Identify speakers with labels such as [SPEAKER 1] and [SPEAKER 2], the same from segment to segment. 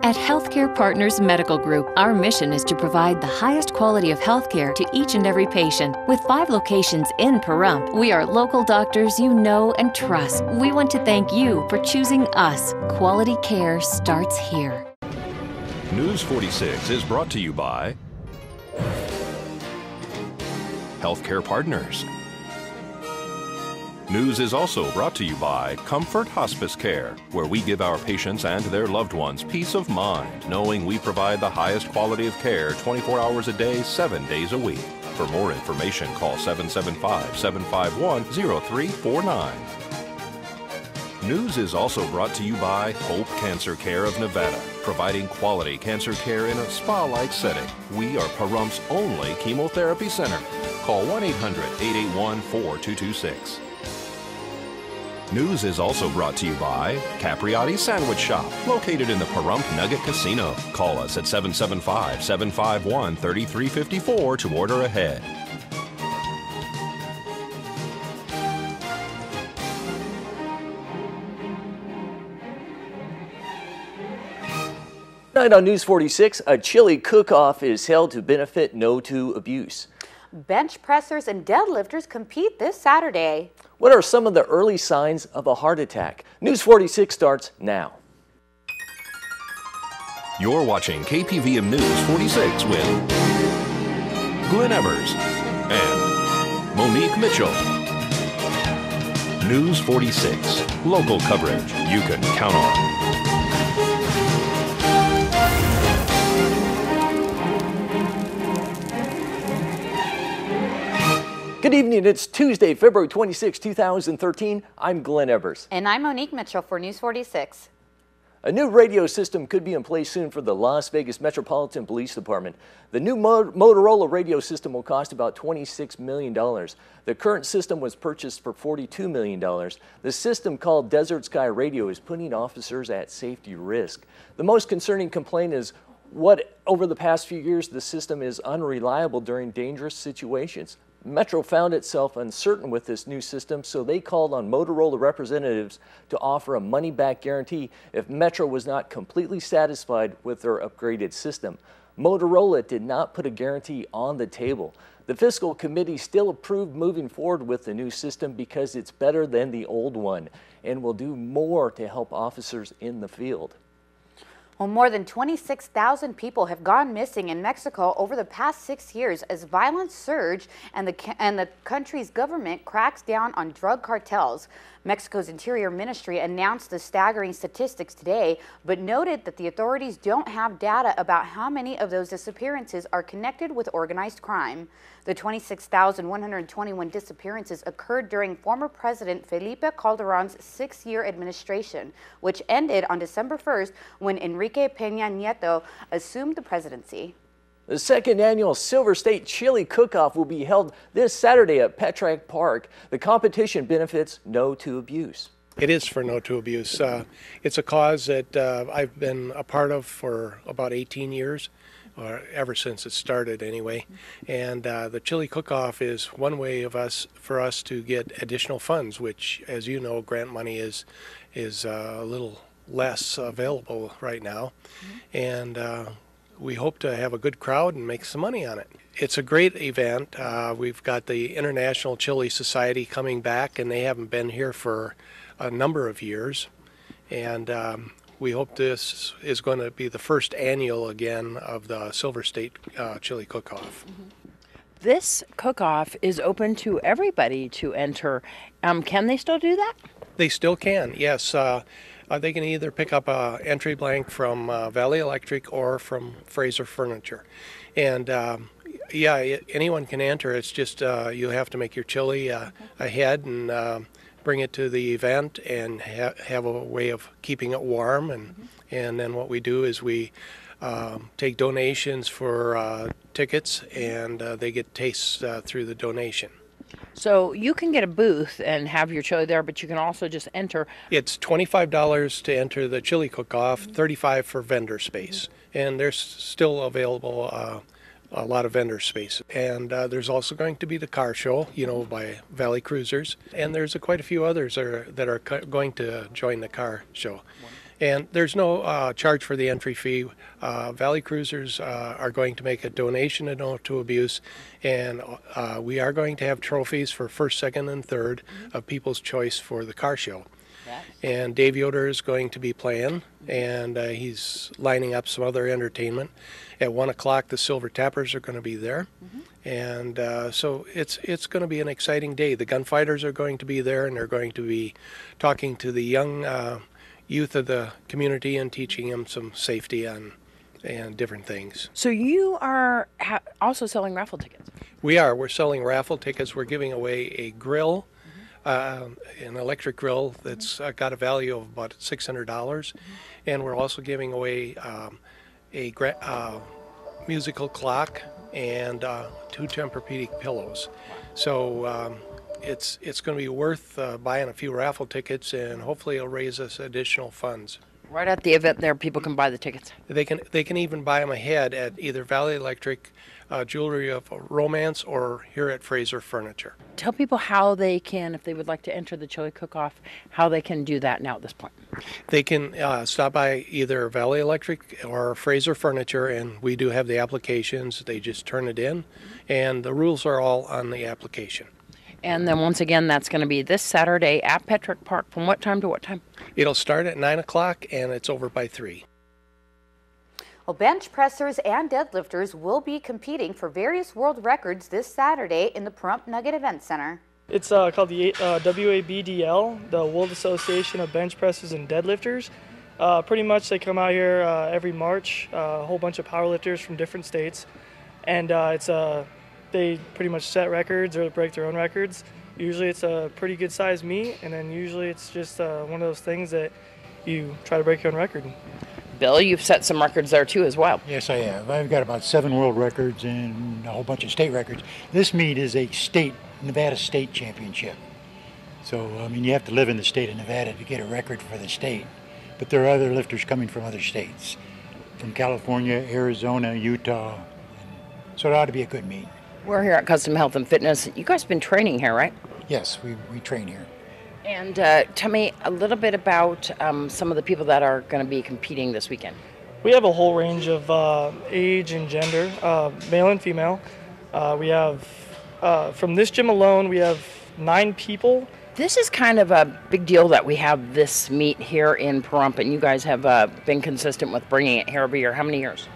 [SPEAKER 1] At Healthcare Partners Medical Group, our mission is to provide the highest quality of healthcare to each and every patient. With 5 locations in Pahrump, we are local doctors you know and trust. We want to thank you for choosing us. Quality care starts here.
[SPEAKER 2] News 46 is brought to you by Healthcare Partners. News is also brought to you by Comfort Hospice Care, where we give our patients and their loved ones peace of mind, knowing we provide the highest quality of care 24 hours a day, 7 days a week. For more information, call 775-751-0349. News is also brought to you by Hope Cancer Care of Nevada, providing quality cancer care in a spa-like setting. We are Pahrump's only chemotherapy center. Call 1-800-881-4226. News is also brought to you by Capriotti Sandwich Shop, located in the Pahrump Nugget Casino. Call us at 775-751-3354 to order ahead.
[SPEAKER 3] Tonight on News 46, a chili cook-off is held to benefit No to Abuse.
[SPEAKER 4] Bench pressers and deadlifters compete this Saturday.
[SPEAKER 3] What are some of the early signs of a heart attack? News 46 starts now.
[SPEAKER 2] You're watching KPVM News 46 with Glenn Evers and Monique Mitchell. News 46, local coverage you can count on.
[SPEAKER 3] Good evening, it's Tuesday, February 26, 2013. I'm Glenn Evers.
[SPEAKER 4] And I'm Monique Mitchell for News 46.
[SPEAKER 3] A new radio system could be in place soon for the Las Vegas Metropolitan Police Department. The new Motorola radio system will cost about $26 million. The current system was purchased for $42 million. The system, called Desert Sky Radio, is putting officers at safety risk. The most concerning complaint is over the past few years, the system is unreliable during dangerous situations. Metro found itself uncertain with this new system, so they called on Motorola representatives to offer a money-back guarantee if Metro was not completely satisfied with their upgraded system. Motorola did not put a guarantee on the table. The fiscal committee still approved moving forward with the new system because it's better than the old one and will do more to help officers in the field.
[SPEAKER 4] Well, more than 26,000 people have gone missing in Mexico over the past 6 years as violence surged and the country's government cracks down on drug cartels. Mexico's Interior Ministry announced the staggering statistics today, but noted that the authorities don't have data about how many of those disappearances are connected with organized crime. The 26,121 disappearances occurred during former President Felipe Calderon's 6-year administration, which ended on December 1st when Enrique Peña Nieto assumed the presidency.
[SPEAKER 3] The second annual Silver State Chili Cook-Off will be held this Saturday at Petrack Park. The competition benefits No to Abuse.
[SPEAKER 5] It is for No to Abuse. It's a cause that I've been a part of for about 18 years. Or ever since it started anyway, and the Chili Cook-Off is one way for us to get additional funds, which, as you know, grant money is a little less available right now, and we hope to have a good crowd and make some money on it. It's a great event. We've got the International Chili Society coming back, and they haven't been here for a number of years, and we hope this is going to be the first annual again of the Silver State Chili Cook-Off.
[SPEAKER 6] This cook-off is open to everybody to enter. Can they still do that?
[SPEAKER 5] They still can, yes. They can either pick up an entry blank from Valley Electric or from Fraser Furniture. And yeah, anyone can enter. It's just you have to make your chili ahead and bring it to the event and have a way of keeping it warm. And then what we do is we take donations for tickets, and they get tastes through the donation.
[SPEAKER 6] So you can get a booth and have your chili there, but you can also just enter.
[SPEAKER 5] It's $25 to enter the Chili Cook-Off, $35 for vendor space. And there's still available a lot of vendor space. And there's also going to be the car show, by Valley Cruisers. And there's quite a few others that are going to join the car show. And there's no charge for the entry fee. Valley Cruisers are going to make a donation to No to Abuse, and we are going to have trophies for first, second, and third of People's Choice for the car show.
[SPEAKER 6] Yes.
[SPEAKER 5] And Dave Yoder is going to be playing, and he's lining up some other entertainment. At 1 o'clock, the Silver Tappers are going to be there. And so it's going to be an exciting day. The gunfighters are going to be there, and they're going to be talking to the young youth of the community and teaching them some safety and different things.
[SPEAKER 6] So you are also selling raffle tickets.
[SPEAKER 5] We're selling raffle tickets. We're giving away a grill, an electric grill that's got a value of about $600, and we're also giving away a musical clock and 2 Tempur-Pedic pillows. So it's going to be worth buying a few raffle tickets, and hopefully it'll raise us additional funds.
[SPEAKER 6] Right at the event there, people can buy the tickets.
[SPEAKER 5] They can even buy them ahead at either Valley Electric, Jewelry of Romance, or here at Fraser Furniture.
[SPEAKER 6] Tell people how they can, if they would like to enter the chili cook-off, how they can do that now at this point.
[SPEAKER 5] They can stop by either Valley Electric or Fraser Furniture, and we do have the applications. They just turn it in, and the rules are all on the application.
[SPEAKER 6] And then once again, that's going to be this Saturday at Petrick Park. From what time to what time?
[SPEAKER 5] It'll start at 9 o'clock, and it's over by 3.
[SPEAKER 4] Well, bench pressers and deadlifters will be competing for various world records this Saturday in the Pahrump Nugget Event Center.
[SPEAKER 7] It's called the WABDL, the World Association of Bench Pressers and Deadlifters. Pretty much they come out here every March, a whole bunch of powerlifters from different states, and they pretty much set records or break their own records. Usually it's a pretty good sized meet, and then usually it's just one of those things that you try to break your own record.
[SPEAKER 6] Bill, you've set some records there too as well.
[SPEAKER 8] Yes, I have. I've got about 7 world records and a whole bunch of state records. This meet is a Nevada State Championship. So, I mean, you have to live in the state of Nevada to get a record for the state. But there are other lifters coming from other states, from California, Arizona, Utah. So it ought to be a good meet.
[SPEAKER 6] We're here at Custom Health and Fitness. You guys have been training here, right?
[SPEAKER 8] Yes, we train here.
[SPEAKER 6] And tell me a little bit about some of the people that are going to be competing this weekend.
[SPEAKER 7] We have a whole range of age and gender, male and female. We have, from this gym alone, we have 9 people.
[SPEAKER 6] This is kind of a big deal that we have this meet here in Pahrump, and you guys have been consistent with bringing it here every year. How many years?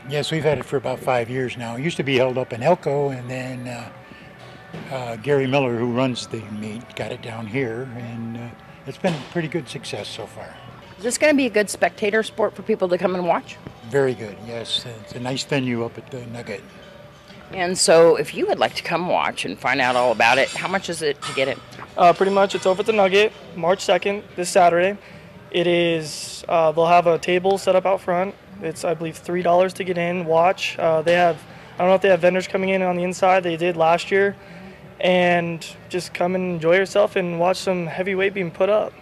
[SPEAKER 8] Yes, we've had it for about 5 years now. It used to be held up in Elko, and then Gary Miller, who runs the meet, got it down here, and it's been a pretty good success so far.
[SPEAKER 6] Is this going to be a good spectator sport for people to come and watch?
[SPEAKER 8] Very good, yes. It's a nice venue up at the Nugget.
[SPEAKER 6] And so if you would like to come watch and find out all about it, how much is it to get in?
[SPEAKER 7] Pretty much it's over at the Nugget, March 2nd, this Saturday. It is, they'll have a table set up out front. It's, I believe, $3 to get in, watch. They have, I don't know if they have vendors coming in on the inside. They did last year. And just come and enjoy yourself and watch some heavy weight being put up.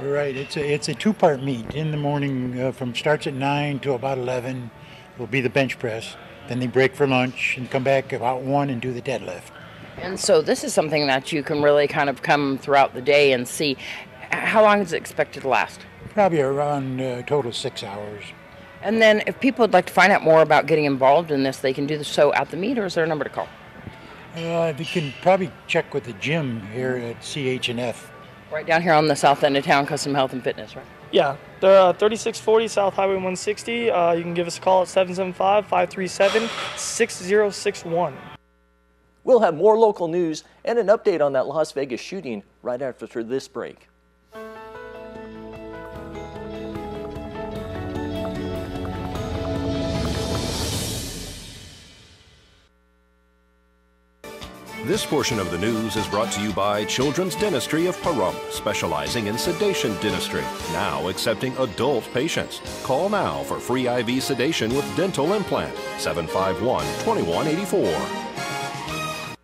[SPEAKER 8] Right, it's a 2-part meet. In the morning, starts at 9 to about 11, will be the bench press. Then they break for lunch and come back about 1 and do the deadlift.
[SPEAKER 6] And so this is something that you can really kind of come throughout the day and see. How long is it expected to last?
[SPEAKER 8] Probably around a total of 6 hours.
[SPEAKER 6] And then if people would like to find out more about getting involved in this, they can do so at the meet, or is there a number to call?
[SPEAKER 8] You can probably check with the gym here at CH&F.
[SPEAKER 6] Right down here on the south end of town, Custom Health and Fitness, right?
[SPEAKER 7] Yeah, they're 3640 South Highway 160. You can give us a call at 775-537-6061.
[SPEAKER 3] We'll have more local news and an update on that Las Vegas shooting right after this break.
[SPEAKER 2] This portion of the news is brought to you by Children's Dentistry of Pahrump, specializing in sedation dentistry, now accepting adult patients. Call now for free IV sedation with dental implant, 751-2184.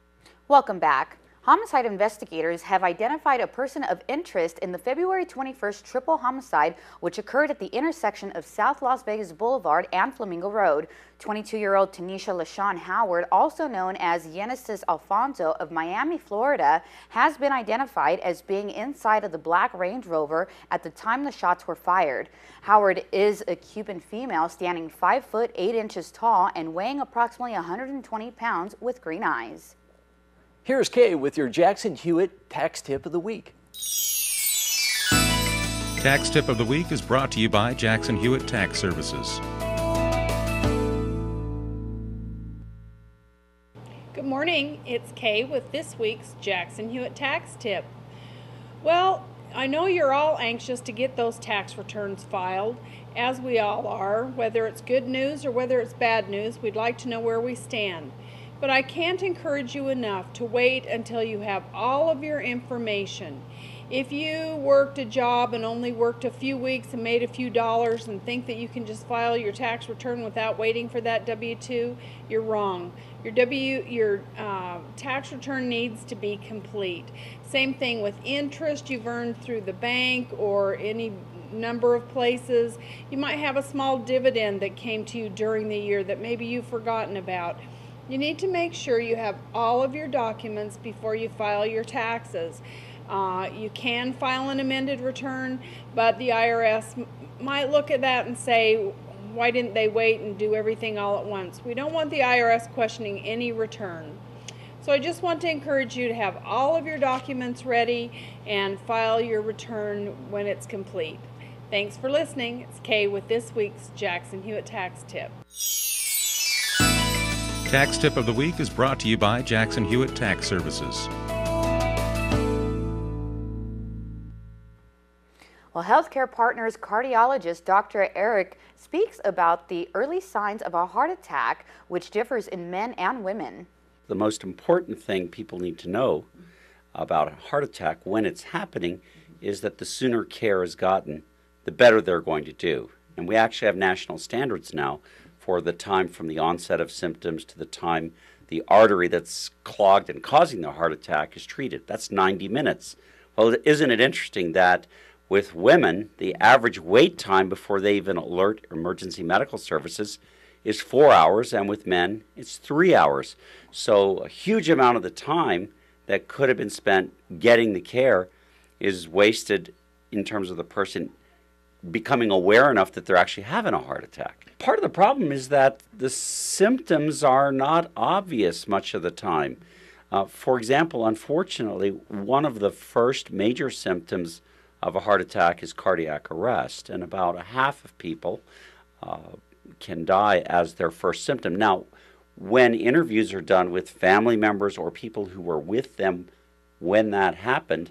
[SPEAKER 4] Welcome back. Homicide investigators have identified a person of interest in the February 21st triple homicide, which occurred at the intersection of South Las Vegas Boulevard and Flamingo Road. 22-year-old Tanisha LaShawn Howard, also known as Genesis Alfonso of Miami, Florida, has been identified as being inside of the black Range Rover at the time the shots were fired. Howard is a Cuban female standing 5 foot 8 inches tall and weighing approximately 120 pounds with green eyes.
[SPEAKER 3] Here's Kay with your Jackson Hewitt Tax Tip of the Week.
[SPEAKER 9] Tax Tip of the Week is brought to you by Jackson Hewitt Tax Services.
[SPEAKER 10] Good morning, it's Kay with this week's Jackson Hewitt Tax Tip. Well, I know you're all anxious to get those tax returns filed, as we all are. Whether it's good news or whether it's bad news, we'd like to know where we stand. But I can't encourage you enough to wait until you have all of your information. If you worked a job and only worked a few weeks and made a few dollars and think that you can just file your tax return without waiting for that W-2, you're wrong. Your tax return needs to be complete. Same thing with interest you've earned through the bank or any number of places. You might have a small dividend that came to you during the year that maybe you've forgotten about. You need to make sure you have all of your documents before you file your taxes. You can file an amended return, but the IRS might look at that and say, why didn't they wait and do everything all at once? We don't want the IRS questioning any return. So I just want to encourage you to have all of your documents ready and file your return when it's complete. Thanks for listening. It's Kay with this week's Jackson Hewitt Tax Tip.
[SPEAKER 9] Tax Tip of the Week is brought to you by Jackson Hewitt Tax Services.
[SPEAKER 4] Well, Healthcare Partners cardiologist Dr. Eric speaks about the early signs of a heart attack, which differs in men and women.
[SPEAKER 11] The most important thing people need to know about a heart attack when it's happening is that the sooner care is gotten, the better they're going to do. And we actually have national standards now for the time from the onset of symptoms to the time the artery that's clogged and causing the heart attack is treated. That's 90 minutes. Well, isn't it interesting that with women, the average wait time before they even alert emergency medical services is 4 hours, and with men, it's 3 hours. So a huge amount of the time that could have been spent getting the care is wasted in terms of the person becoming aware enough that they're actually having a heart attack. Part of the problem is that the symptoms are not obvious much of the time. For example, unfortunately, one of the first major symptoms of a heart attack is cardiac arrest, and about a half of people can die as their first symptom. Now, when interviews are done with family members or people who were with them when that happened,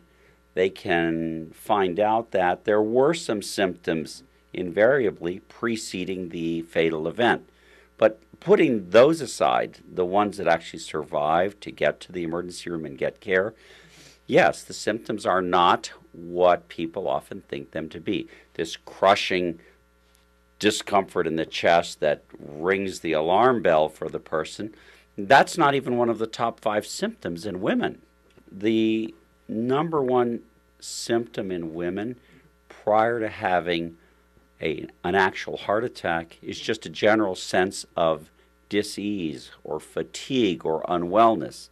[SPEAKER 11] they can find out that there were some symptoms invariably preceding the fatal event. But putting those aside, the ones that actually survived to get to the emergency room and get care, yes, the symptoms are not what people often think them to be. This crushing discomfort in the chest that rings the alarm bell for the person, that's not even one of the top 5 symptoms in women. The number one symptom in women prior to having an actual heart attack is just a general sense of dis-ease or fatigue or unwellness.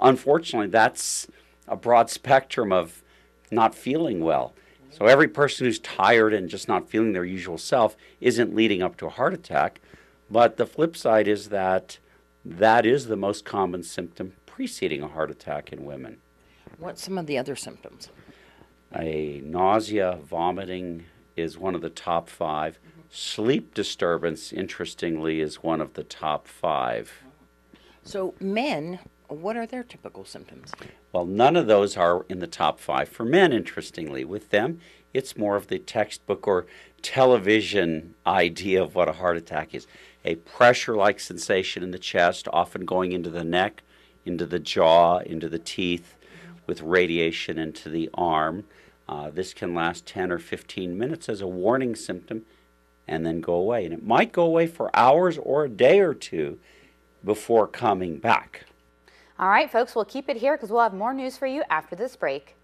[SPEAKER 11] Unfortunately, that's a broad spectrum of not feeling well. So every person who's tired and just not feeling their usual self isn't leading up to a heart attack. But the flip side is that that is the most common symptom preceding a heart attack in women.
[SPEAKER 6] What's some of the other symptoms?
[SPEAKER 11] A nausea, vomiting is one of the top 5. Sleep disturbance, interestingly, is one of the top 5.
[SPEAKER 6] So men, what are their typical symptoms?
[SPEAKER 11] Well, none of those are in the top 5 for men, interestingly. With them, it's more of the textbook or television idea of what a heart attack is. A pressure-like sensation in the chest, often going into the neck, into the jaw, into the teeth, with radiation into the arm. This can last 10 or 15 minutes as a warning symptom and then go away. And it might go away for hours or a day or two before coming back.
[SPEAKER 4] All right, folks, we'll keep it here because we'll have more news for you after this break.